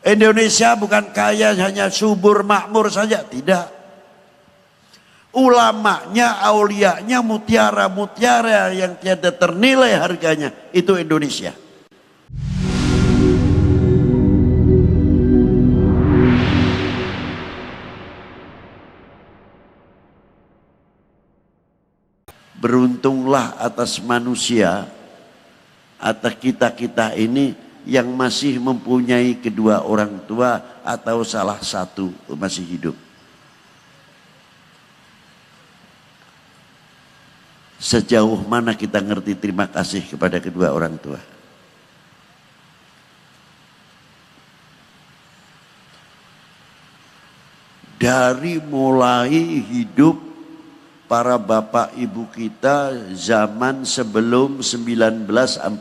Indonesia bukan kaya hanya subur makmur saja, tidak. Ulamanya, aulianya, mutiara-mutiara yang tiada ternilai harganya, itu Indonesia. Beruntunglah atas manusia, atas kita-kita ini yang masih mempunyai kedua orang tua atau salah satu masih hidup. Sejauh mana kita ngerti terima kasih kepada kedua orang tua? Dari mulai hidup para bapak ibu kita zaman sebelum 1945.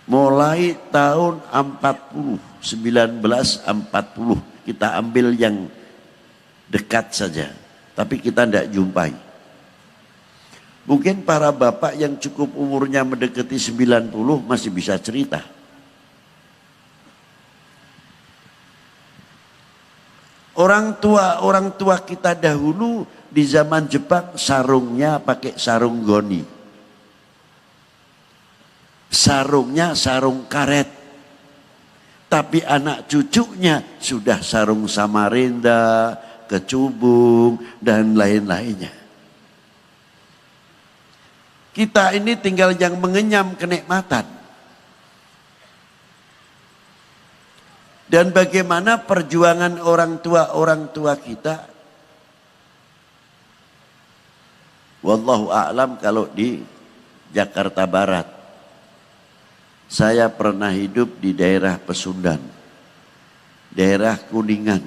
Mulai tahun 1940 kita ambil yang dekat saja, tapi kita tidak jumpai. Mungkin para bapak yang cukup umurnya mendekati 90 masih bisa cerita. Orang tua kita dahulu di zaman Jepang sarungnya pakai sarung goni. Sarungnya sarung karet. Tapi anak cucunya sudah sarung Samarinda, kecubung, dan lain-lainnya. Kita ini tinggal yang mengenyam kenikmatan. Dan bagaimana perjuangan orang tua kita. Wallahu a'lam kalau di Jakarta Barat. Saya pernah hidup di daerah Pesundan, daerah Kuningan.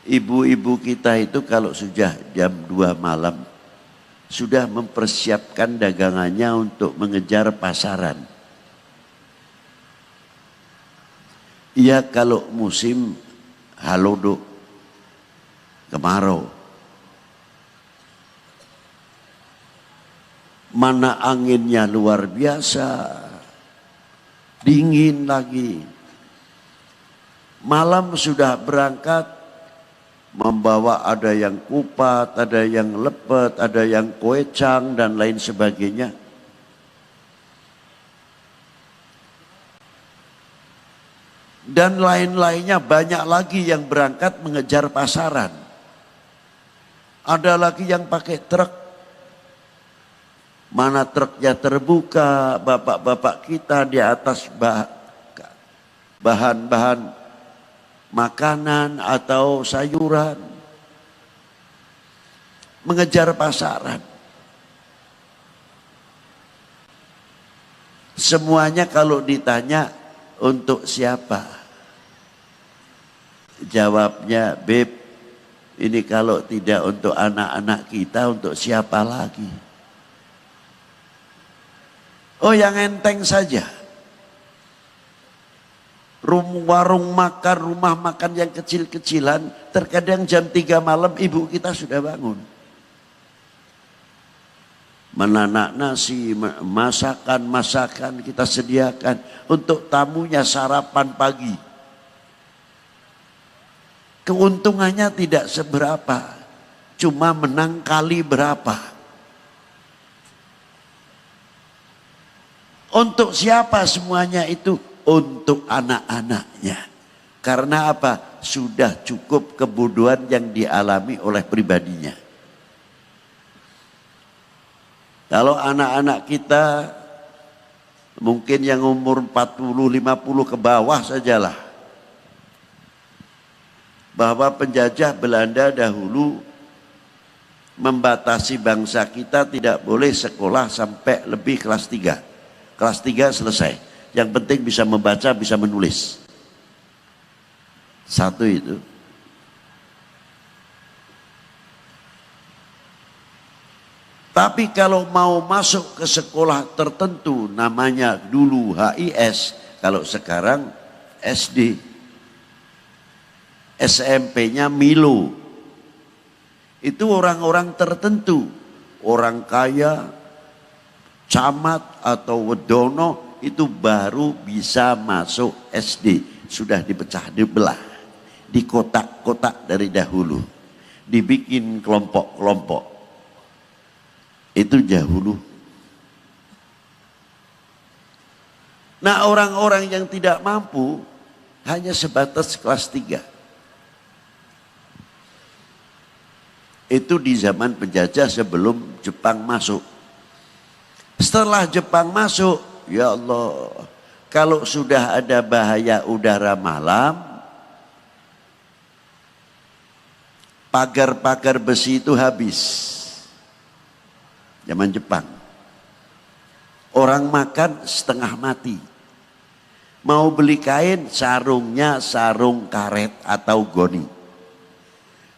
Ibu-ibu kita itu kalau sudah jam 2 malam sudah mempersiapkan dagangannya untuk mengejar pasaran. Iya kalau musim halodo, kemarau. Mana anginnya luar biasa, dingin lagi. Malam sudah berangkat, membawa ada yang kupat, ada yang lepet, ada yang koecang dan lain sebagainya. Dan lain-lainnya banyak lagi yang berangkat mengejar pasaran. Ada lagi yang pakai truk. Mana truknya terbuka, bapak-bapak kita di atas bahan-bahan makanan atau sayuran. Mengejar pasaran. Semuanya kalau ditanya untuk siapa? Jawabnya, Beb, ini kalau tidak untuk anak-anak kita, untuk siapa lagi? Oh, yang enteng saja. Warung makan, rumah makan yang kecil-kecilan, terkadang jam 3 malam ibu kita sudah bangun. Menanak nasi, masakan kita sediakan untuk tamunya sarapan pagi. Keuntungannya tidak seberapa, cuma menang kali berapa. Untuk siapa semuanya itu? Untuk anak-anaknya. Karena apa? Sudah cukup kebodohan yang dialami oleh pribadinya. Kalau anak-anak kita mungkin yang umur 40-50 ke bawah sajalah. Bahwa penjajah Belanda dahulu membatasi bangsa kita tidak boleh sekolah sampai lebih kelas 3. Kelas 3 selesai. Yang penting bisa membaca, bisa menulis. Satu itu. Tapi kalau mau masuk ke sekolah tertentu, namanya dulu HIS, kalau sekarang SD. SMP-nya Milo. Itu orang-orang tertentu. Orang kaya, camat atau wedono itu baru bisa masuk SD. Sudah dipecah, dibelah. Di kotak-kotak dari dahulu. Dibikin kelompok-kelompok. Itu dahulu. Nah, orang-orang yang tidak mampu hanya sebatas kelas 3. Itu di zaman penjajah sebelum Jepang masuk. Setelah Jepang masuk, ya Allah, kalau sudah ada bahaya udara malam, pagar-pagar besi itu habis. Zaman Jepang. Orang makan setengah mati. Mau beli kain, sarungnya sarung karet atau goni.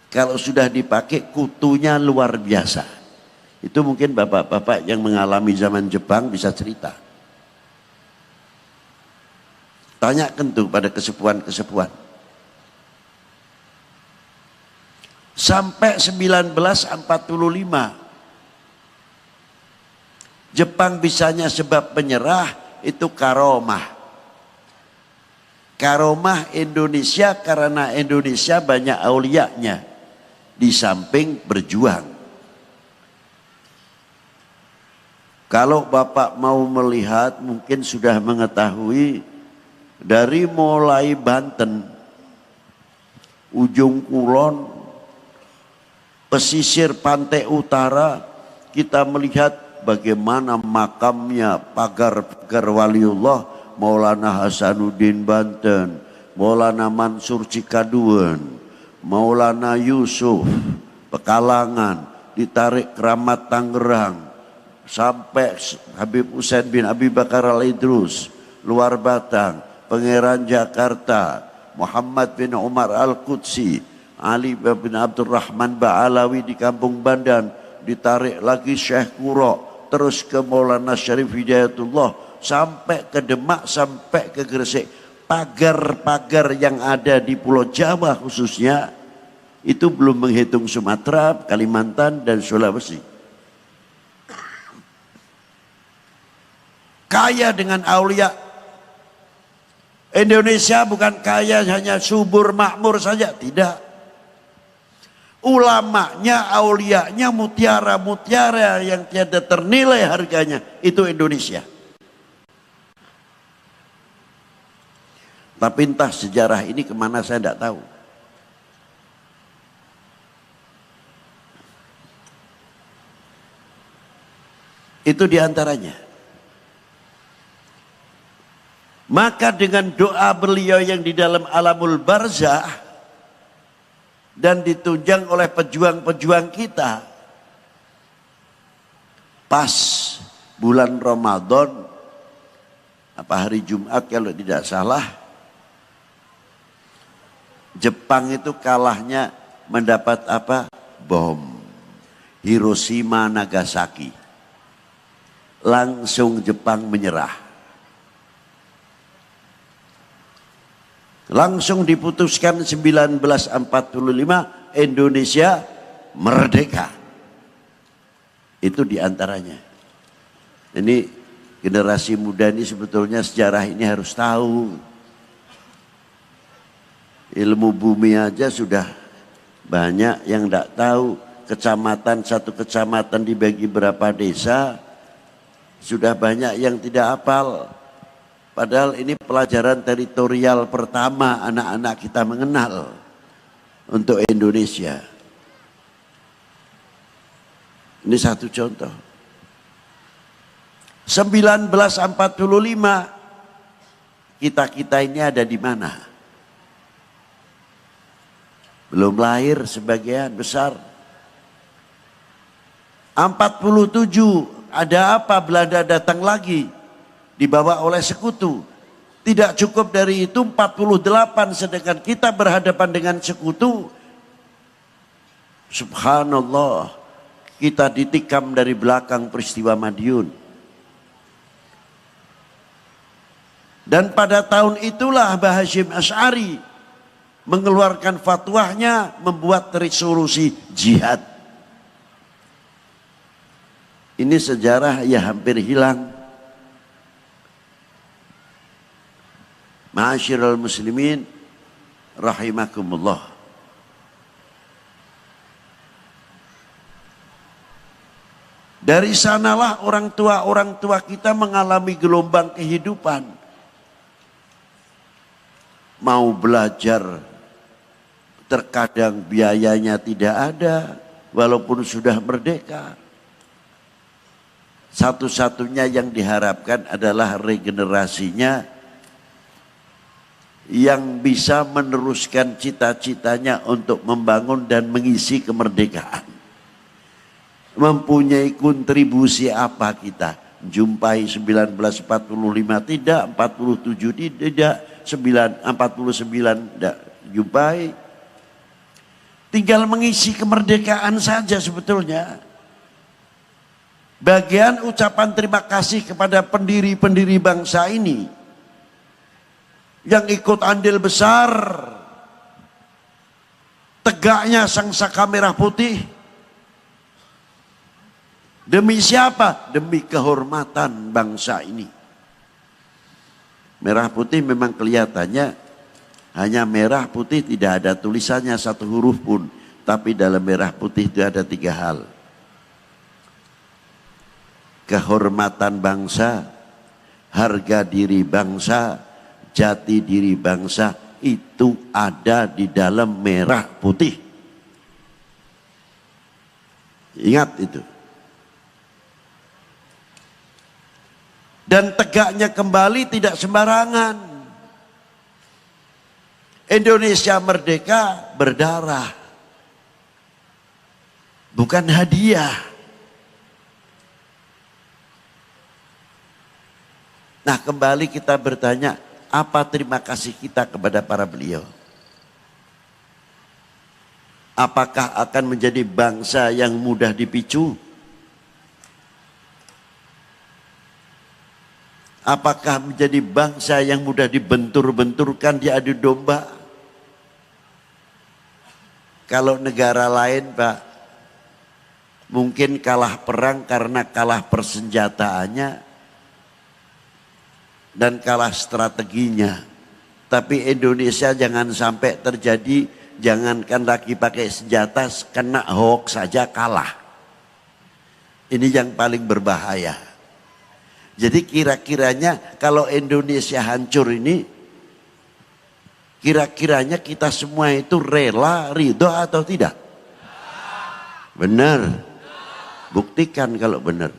Kalau sudah dipakai, kutunya luar biasa. Itu mungkin bapak-bapak yang mengalami zaman Jepang bisa cerita. Tanyakan tuh pada kesepuan-kesepuan. Sampai 1945. Jepang bisanya sebab menyerah itu karomah. Karomah Indonesia karena Indonesia banyak aulianya. Di samping berjuang. Kalau Bapak mau melihat mungkin sudah mengetahui dari mulai Banten, ujung kulon, pesisir pantai utara, kita melihat bagaimana makamnya pagar-pagar waliullah Maulana Hasanuddin Banten, Maulana Mansur Cikaduan, Maulana Yusuf Pekalongan, ditarik Keramat Tangerang, sampai Habib Husain bin Abi Bakar Al-Idrus, Luar Batang, Pangeran Jakarta, Muhammad bin Umar Al-Qudsi, Ali bin Abdurrahman Ba'alawi di Kampung Bandan, ditarik lagi Syekh Kuro, terus ke Maulana Syarif Hidayatullah, sampai ke Demak, sampai ke Gresik. Pagar-pagar yang ada di Pulau Jawa khususnya, itu belum menghitung Sumatera, Kalimantan, dan Sulawesi. Kaya dengan aulia. Indonesia bukan kaya hanya subur makmur saja, tidak. Ulamanya, aulianya, mutiara-mutiara yang tiada ternilai harganya, itu Indonesia. Tapi entah sejarah ini kemana saya tidak tahu. Itu diantaranya. Maka dengan doa beliau yang di dalam alamul barzah dan ditunjang oleh pejuang-pejuang kita, pas bulan Ramadan, apa hari Jumat kalau tidak salah, Jepang itu kalahnya mendapat apa? Bom. Hiroshima, Nagasaki. Langsung Jepang menyerah. Langsung diputuskan 1945 Indonesia merdeka. Itu diantaranya. Ini generasi muda ini sebetulnya sejarah ini harus tahu. Ilmu bumi aja sudah banyak yang tidak tahu. Kecamatan, satu kecamatan dibagi berapa desa, sudah banyak yang tidak hafal. Padahal ini pelajaran teritorial pertama anak-anak kita mengenal untuk Indonesia. Ini satu contoh. 1945 kita ini ada di mana? Belum lahir sebagian besar. 47 ada apa? Belanda datang lagi. Dibawa oleh sekutu. Tidak cukup dari itu 48, sedangkan kita berhadapan dengan sekutu. Subhanallah, kita ditikam dari belakang peristiwa Madiun. Dan pada tahun itulah Mbah Hasyim Asy'ari mengeluarkan fatwanya, membuat resolusi jihad. Ini sejarah ya hampir hilang. Ma'asyiral muslimin rahimakumullah. Dari sanalah orang tua kita mengalami gelombang kehidupan. Mau belajar, terkadang biayanya tidak ada, walaupun sudah merdeka. Satu-satunya yang diharapkan adalah regenerasinya yang bisa meneruskan cita-citanya untuk membangun dan mengisi kemerdekaan. Mempunyai kontribusi apa kita? Jumpai 1945 tidak, 47 tidak, 49 tidak jumpai. Tinggal mengisi kemerdekaan saja sebetulnya. Bagian ucapan terima kasih kepada pendiri-pendiri bangsa ini yang ikut andil besar tegaknya sangsaka merah putih. Demi siapa? Demi kehormatan bangsa ini. Merah putih memang kelihatannya hanya merah putih, tidak ada tulisannya satu huruf pun. Tapi dalam merah putih itu ada 3 hal. Kehormatan bangsa, harga diri bangsa, jati diri bangsa, itu ada di dalam merah putih. Ingat itu. Dan tegaknya kembali tidak sembarangan. Indonesia merdeka berdarah, bukan hadiah. Nah, kembali kita bertanya, apa terima kasih kita kepada para beliau? Apakah akan menjadi bangsa yang mudah dipicu? Apakah menjadi bangsa yang mudah dibentur-benturkan, diadu domba? Kalau negara lain, Pak, mungkin kalah perang karena kalah persenjataannya dan kalah strateginya. Tapi Indonesia jangan sampai terjadi, jangankan lagi pakai senjata, kena hoax saja kalah. Ini yang paling berbahaya. Jadi kira-kiranya kalau Indonesia hancur ini, kira-kiranya kita semua itu rela, ridho atau tidak? Benar. Buktikan kalau benar.